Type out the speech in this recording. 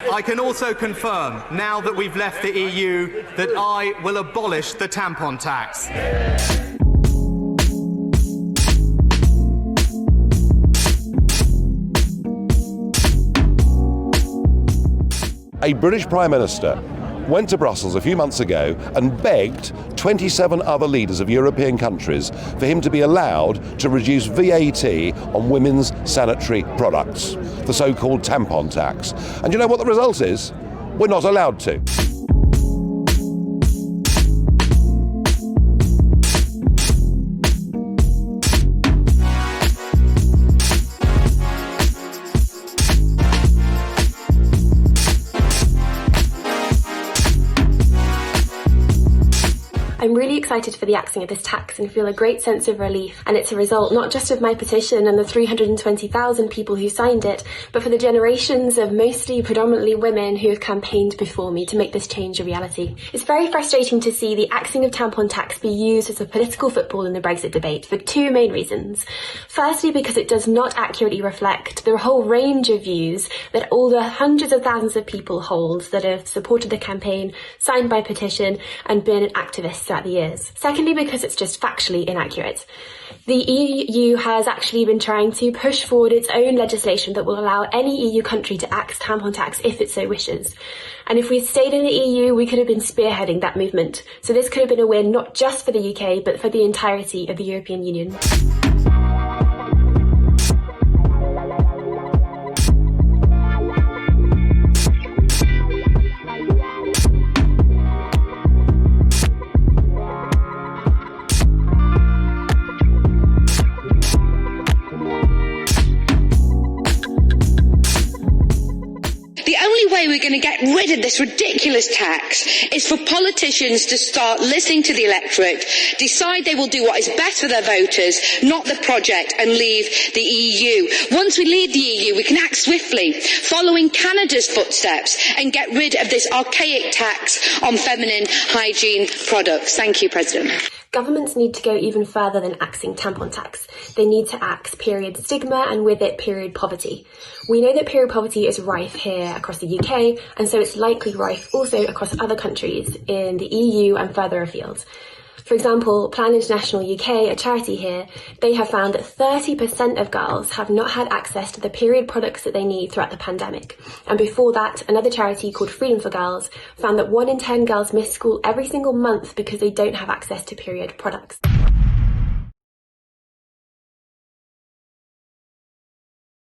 I can also confirm, now that we've left the EU, that I will abolish the tampon tax. A British Prime Minister went to Brussels a few months ago and begged 27 other leaders of European countries for him to be allowed to reduce VAT on women's sanitary products, the so-called tampon tax. And you know what the result is? We're not allowed to. I'm really excited for the axing of this tax and feel a great sense of relief, and it's a result not just of my petition and the 320,000 people who signed it, but for the generations of mostly predominantly women who have campaigned before me to make this change a reality. It's very frustrating to see the axing of tampon tax be used as a political football in the Brexit debate for two main reasons. Firstly, because it does not accurately reflect the whole range of views that all the hundreds of thousands of people hold that have supported the campaign, signed my petition, and been activists throughout the years. Secondly, because it's just factually inaccurate. The EU has actually been trying to push forward its own legislation that will allow any EU country to axe tampon tax if it so wishes. And if we stayed in the EU, we could have been spearheading that movement. So this could have been a win not just for the UK, but for the entirety of the European Union. The only way we're going to get rid of this ridiculous tax is for politicians to start listening to the electorate, decide they will do what is best for their voters, not the project, and leave the EU. Once we leave the EU, we can act swiftly, following Canada's footsteps, and get rid of this archaic tax on feminine hygiene products. Thank you, President. Governments need to go even further than axing tampon tax. They need to axe period stigma and with it period poverty. We know that period poverty is rife here across the UK, and so it's likely rife also across other countries in the EU and further afield. For example, Plan International UK, a charity here, they have found that 30% of girls have not had access to the period products that they need throughout the pandemic. And before that, another charity called Freedom for Girls found that 1 in 10 girls miss school every single month because they don't have access to period products.